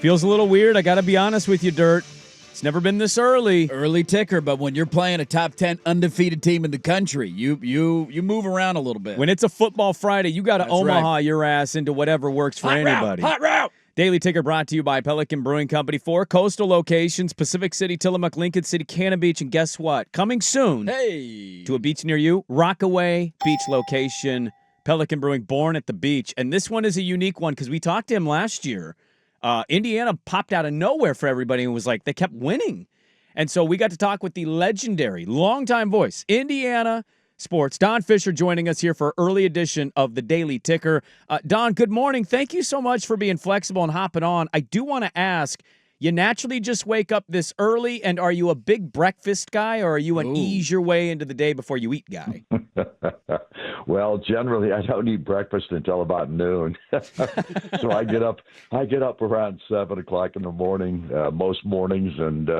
Feels a little weird. I got to be honest with you, Dirt. It's never been this early. Early ticker, but when you're playing a top 10 undefeated team in the country, you move around a little bit. When it's a football Friday, you got to Omaha right. your ass into whatever works for anybody. Hot route! Daily Ticker brought to you by Pelican Brewing Company. 4 coastal locations, Pacific City, Tillamook, Lincoln City, Cannon Beach, and guess what? Coming soon to a beach near you, Rockaway Beach location, Pelican Brewing, born at the beach. And this one is a unique one because we talked to him last year. Indiana popped out of nowhere for everybody and was like, they kept winning. And so we got to talk with the legendary, longtime voice, Indiana sports, Don Fischer, joining us here for early edition of the Daily Ticker. Don, good morning. Thank you so much for being flexible and hopping on. I do want to ask, you naturally just wake up this early, and are you a big breakfast guy, or are you an ease your way into the day before you eat guy? Well, generally, I don't eat breakfast until about noon. So I get up around 7 o'clock in the morning, most mornings, and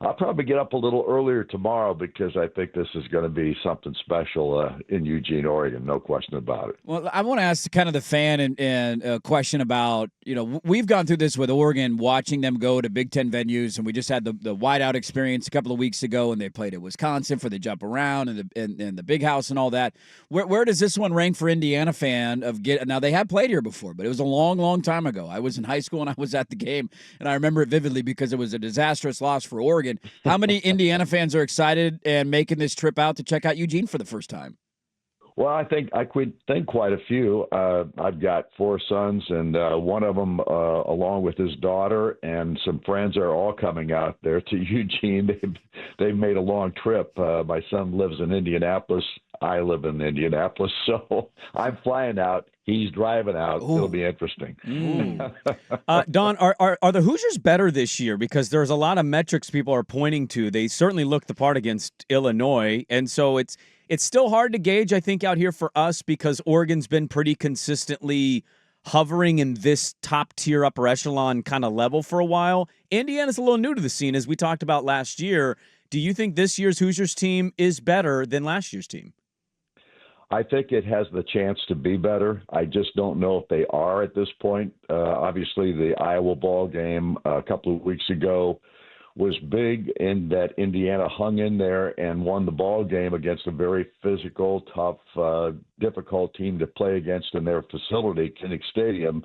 I'll probably get up a little earlier tomorrow because I think this is going to be something special in Eugene, Oregon. No question about it. Well, I want to ask kind of the fan and a question about, we've gone through this with Oregon, watching them go to Big Ten venues, and we just had the whiteout experience a couple of weeks ago, and they played at Wisconsin for the jump around and the big house and all that. Where does this one rank for Indiana fan now they have played here before, but it was a long, long time ago. I was in high school and I was at the game, and I remember it vividly because it was a disastrous loss for Oregon. How many Indiana fans are excited and making this trip out to check out Eugene for the first time? Well, I think quite a few. I've got 4 sons, and one of them, along with his daughter and some friends, are all coming out there to Eugene. They've made a long trip. My son lives in Indianapolis. I live in Indianapolis, so I'm flying out. He's driving out. Ooh. It'll be interesting. Don, are the Hoosiers better this year? Because there's a lot of metrics people are pointing to. They certainly look the part against Illinois, and so it's still hard to gauge, I think, out here for us because Oregon's been pretty consistently hovering in this top-tier upper echelon kind of level for a while. Indiana's a little new to the scene, as we talked about last year. Do you think this year's Hoosiers team is better than last year's team? I think it has the chance to be better. I just don't know if they are at this point. Obviously, the Iowa ball game a couple of weeks ago was big in that Indiana hung in there and won the ball game against a very physical, tough, difficult team to play against in their facility, Kinnick Stadium.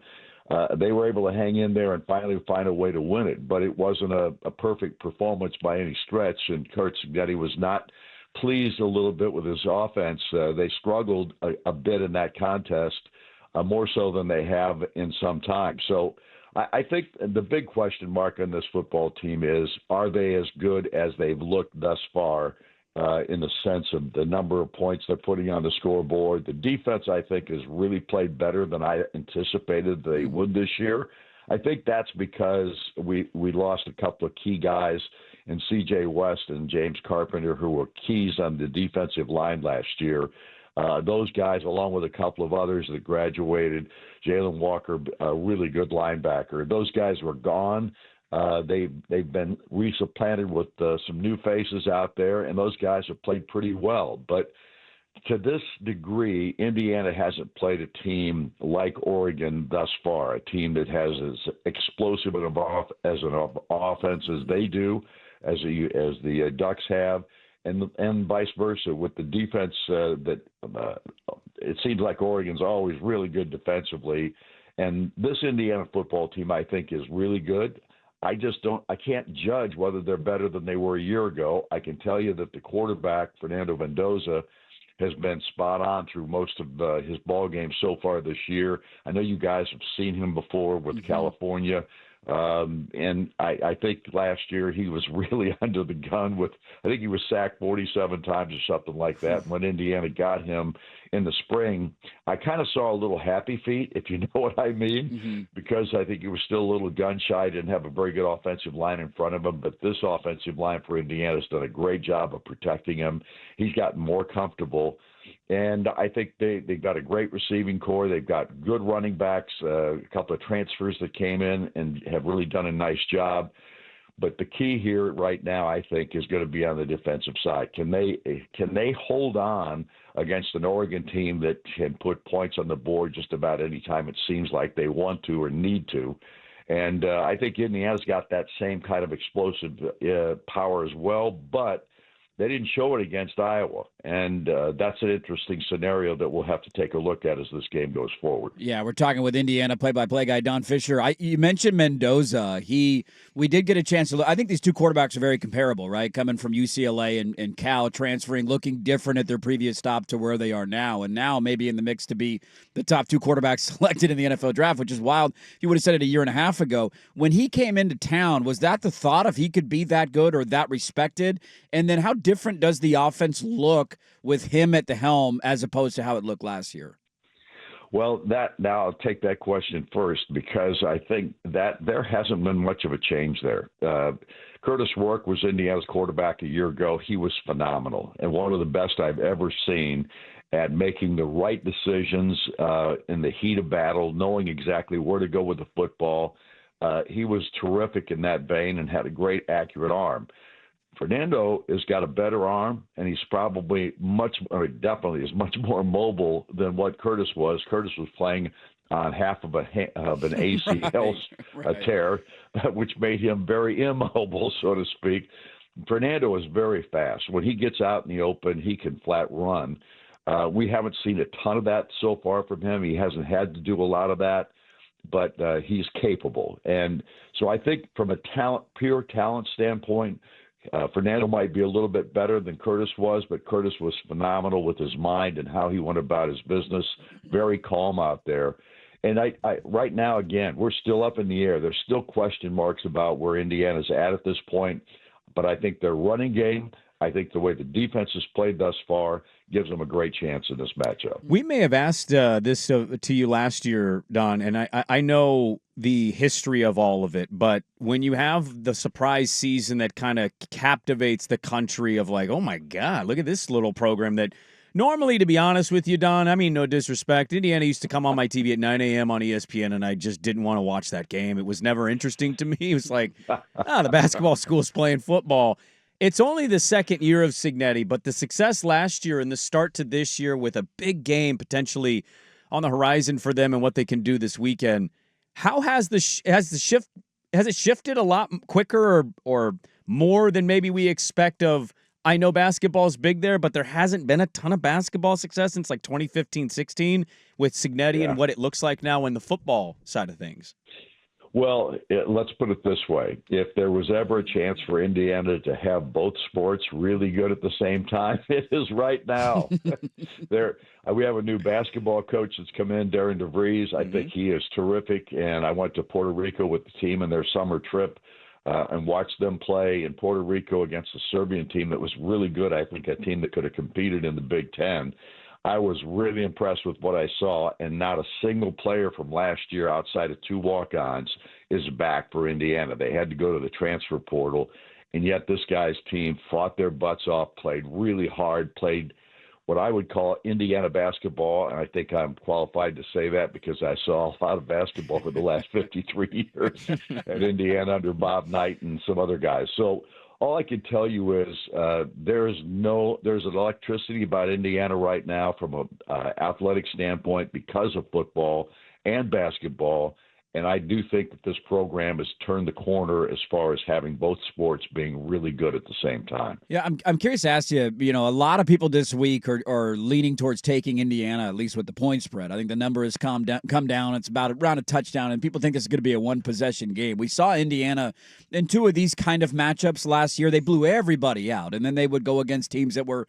They were able to hang in there and finally find a way to win it, but it wasn't a perfect performance by any stretch, and Kurt Cignetti was not pleased a little bit with his offense. They struggled a bit in that contest, more so than they have in some time. So I think the big question mark on this football team is, are they as good as they've looked thus far in the sense of the number of points they're putting on the scoreboard? The defense, I think, has really played better than I anticipated they would this year. I think that's because we lost a couple of key guys in C.J. West and James Carpenter, who were keys on the defensive line last year. Those guys, along with a couple of others that graduated, Jalen Walker, a really good linebacker, those guys were gone. They've been resupplanted with some new faces out there, and those guys have played pretty well. But to this degree, Indiana hasn't played a team like Oregon thus far, a team that has as explosive an offense as they do, as the Ducks have, and vice versa with the defense. That it seems like Oregon's always really good defensively, and this Indiana football team, I think, is really good. I can't judge whether they're better than they were a year ago. I can tell you that the quarterback, Fernando Mendoza, has been spot on through most of his ball games so far this year. I know you guys have seen him before with California. And I think last year he was really under the gun I think he was sacked 47 times or something like that. And when Indiana got him in the spring, I kind of saw a little happy feet, if you know what I mean, because I think he was still a little gun shy, didn't have a very good offensive line in front of him. But this offensive line for Indiana has done a great job of protecting him. He's gotten more comfortable. And I think they've got a great receiving core. They've got good running backs, a couple of transfers that came in and have really done a nice job. But the key here right now, I think, is going to be on the defensive side. Can they hold on against an Oregon team that can put points on the board just about any time it seems like they want to or need to? And I think Indiana's got that same kind of explosive power as well, but they didn't show it against Iowa, and that's an interesting scenario that we'll have to take a look at as this game goes forward. Yeah, we're talking with Indiana play-by-play guy Don Fischer. You mentioned Mendoza. We did get a chance to look. I think these two quarterbacks are very comparable, right? Coming from UCLA and Cal, transferring, looking different at their previous stop to where they are now, and now maybe in the mix to be the top two quarterbacks selected in the NFL draft, which is wild. If you would have said it a year and a half ago. When he came into town, was that the thought of he could be that good or that respected? And then how different does the offense look with him at the helm as opposed to how it looked last year? Well, now I'll take that question first because I think that there hasn't been much of a change there. Curtis Rourke was Indiana's quarterback a year ago. He was phenomenal and one of the best I've ever seen at making the right decisions in the heat of battle, knowing exactly where to go with the football. He was terrific in that vein and had a great, accurate arm. Fernando has got a better arm, and he's probably definitely is much more mobile than what Curtis was. Curtis was playing on half of an ACL right. tear, which made him very immobile, so to speak. Fernando is very fast. When he gets out in the open, he can flat run. We haven't seen a ton of that so far from him. He hasn't had to do a lot of that, but he's capable. And so I think from a pure talent standpoint, Fernando might be a little bit better than Curtis was, but Curtis was phenomenal with his mind and how he went about his business. Very calm out there. And I right now, again, we're still up in the air. There's still question marks about where Indiana's at this point. But I think their running game, I think the way the defense has played thus far gives them a great chance in this matchup. We may have asked this to you last year, Don, and I know the history of all of it, but when you have the surprise season that kind of captivates the country of like, oh my God, look at this little program that normally, to be honest with you, Don, I mean, no disrespect, Indiana used to come on my TV at 9 a.m. on ESPN, and I just didn't want to watch that game. It was never interesting to me. It was like, the basketball school's playing football. It's only the second year of Cignetti, but the success last year and the start to this year with a big game potentially on the horizon for them and what they can do this weekend. How has it shifted a lot quicker or more than maybe we expect of, I know basketball's big there, but there hasn't been a ton of basketball success since like 2015-16 with Cignetti and what it looks like now in the football side of things. Well, let's put it this way. If there was ever a chance for Indiana to have both sports really good at the same time, it is right now. We have a new basketball coach that's come in, Darren DeVries. I think he is terrific, and I went to Puerto Rico with the team in their summer trip and watched them play in Puerto Rico against a Serbian team that was really good. I think a team that could have competed in the Big Ten. I was really impressed with what I saw, and not a single player from last year outside of two walk-ons is back for Indiana. They had to go to the transfer portal, and yet this guy's team fought their butts off, played really hard, played what I would call Indiana basketball, and I think I'm qualified to say that because I saw a lot of basketball for the last 53 years at Indiana under Bob Knight and some other guys. So all I can tell you is there's an electricity about Indiana right now from an athletic standpoint because of football and basketball. And I do think that this program has turned the corner as far as having both sports being really good at the same time. Yeah, I'm curious to ask you, a lot of people this week are leaning towards taking Indiana, at least with the point spread. I think the number has come down. It's about around a touchdown, and people think this is going to be a one-possession game. We saw Indiana in two of these kind of matchups last year. They blew everybody out, and then they would go against teams that were,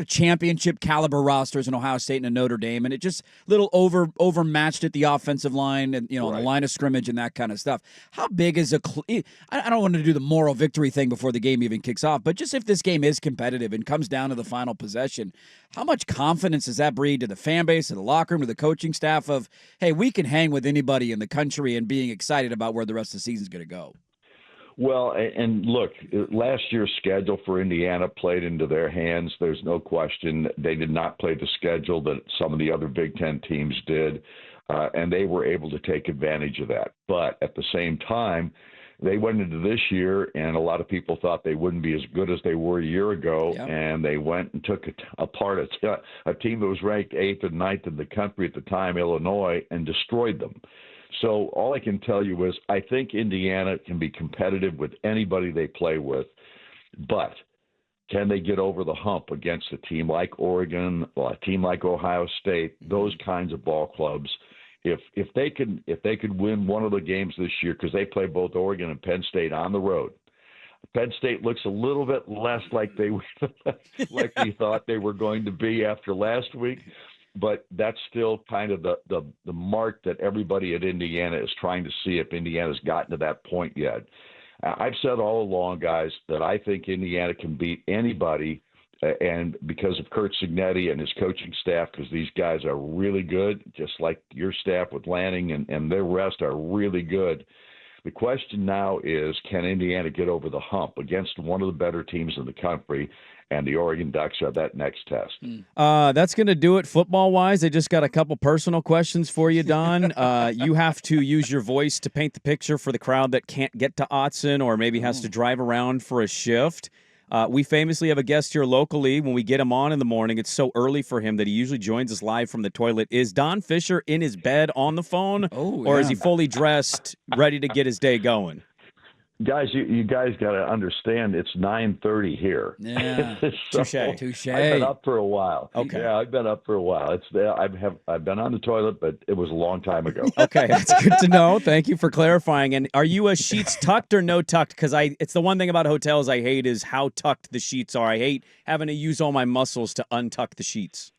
championship caliber rosters in Ohio State and Notre Dame, and it just little overmatched at the offensive line and, on the line of scrimmage and that kind of stuff. How big is I don't want to do the moral victory thing before the game even kicks off, but just if this game is competitive and comes down to the final possession, how much confidence does that breed to the fan base, to the locker room, to the coaching staff of, hey, we can hang with anybody in the country and being excited about where the rest of the season is going to go? Well, and look, last year's schedule for Indiana played into their hands. There's no question. They did not play the schedule that some of the other Big Ten teams did, and they were able to take advantage of that. But at the same time, they went into this year, and a lot of people thought they wouldn't be as good as they were a year ago, and they went and took apart a team that was ranked 8th and 9th in the country at the time, Illinois, and destroyed them. So all I can tell you is I think Indiana can be competitive with anybody they play with, but can they get over the hump against a team like Oregon, or a team like Ohio State, those kinds of ball clubs? If they could win one of the games this year, because they play both Oregon and Penn State on the road. Penn State looks a little bit less like they we thought they were going to be after last week, but that's still kind of the mark that everybody at Indiana is trying to see if Indiana's gotten to that point yet. I've said all along, guys, that I think Indiana can beat anybody, and because of Curt Cignetti and his coaching staff, because these guys are really good, just like your staff with Lanning and their rest are really good. The question now is, can Indiana get over the hump against one of the better teams in the country? And the Oregon Ducks are that next test. That's going to do it football-wise. I just got a couple personal questions for you, Don. You have to use your voice to paint the picture for the crowd that can't get to Autzen or maybe has to drive around for a shift. We famously have a guest here locally. When we get him on in the morning, it's so early for him that he usually joins us live from the toilet. Is Don Fischer in his bed on the phone, or is he fully dressed, ready to get his day going? Guys, you guys got to understand it's 9:30 here. Yeah, touche. I've been up for a while. Okay, yeah, I've been up for a while. I've been on the toilet, but it was a long time ago. Okay, that's good to know. Thank you for clarifying. And are you a sheets tucked or no tucked? Because it's the one thing about hotels I hate is how tucked the sheets are. I hate having to use all my muscles to untuck the sheets.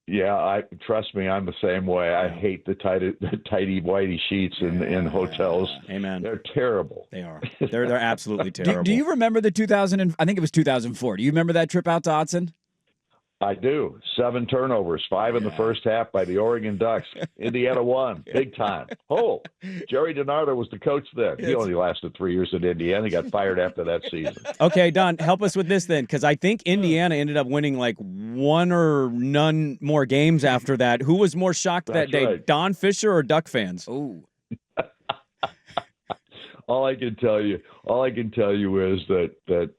Yeah, trust me, I'm the same way. I hate the tighty whitey sheets in hotels. Amen. They're terrible. They are. They're absolutely terrible. Do you remember the I think it was 2004. Do you remember that trip out to Autzen? I do. 7 turnovers, 5 in the first half by the Oregon Ducks. Indiana won big time. Oh, Jerry DiNardo was the coach then. He only lasted 3 years at Indiana. He got fired after that season. Okay, Don, help us with this then, because I think Indiana ended up winning like one or none more games after that. Who was more shocked that day, right. Don Fischer or Duck fans? Oh. All I can tell you is that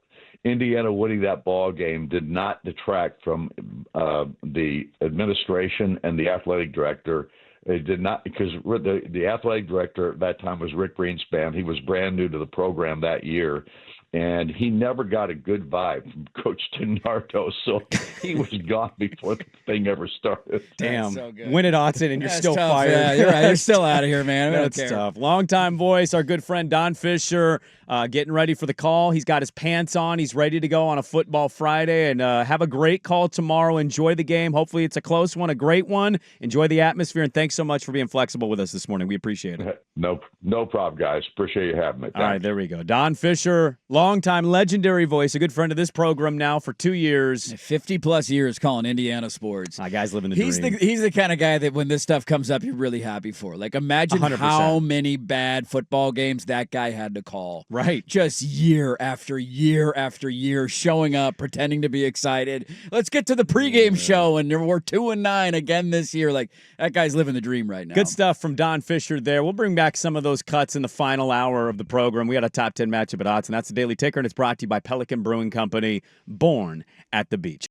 Indiana winning that ball game did not detract from the administration and the athletic director. It did not, because the athletic director at that time was Rick Greenspan. He was brand new to the program that year, and he never got a good vibe from Coach DiNardo, so he was gone before the thing ever started. Damn. So good. Win at Autzen and you're still tough. fired. Yeah, you're right. You're still out of here, man. That's tough. Longtime voice, our good friend Don Fischer, getting ready for the call. He's got his pants on. He's ready to go on a football Friday, and have a great call tomorrow. Enjoy the game. Hopefully it's a close one, a great one. Enjoy the atmosphere, and thanks so much for being flexible with us this morning. We appreciate it. No problem, guys. Appreciate you having me. Thanks. All right, there we go. Don Fischer, longtime legendary voice, a good friend of this program now for 2 years. 50-plus years calling Indiana sports. Guys living the dream. He's the kind of guy that when this stuff comes up, you're really happy for. Like, imagine 100%. how many bad football games that guy had to call. Right. Just year after year after year, showing up, pretending to be excited. Let's get to the pregame show, and we're 2-9 again this year. Like, that guy's living the dream right now. Good stuff from Don Fischer there. We'll bring back some of those cuts in the final hour of the program. We got a top 10 matchup at Autzen. That's the Daily Ticker, and it's brought to you by Pelican Brewing Company, born at the beach.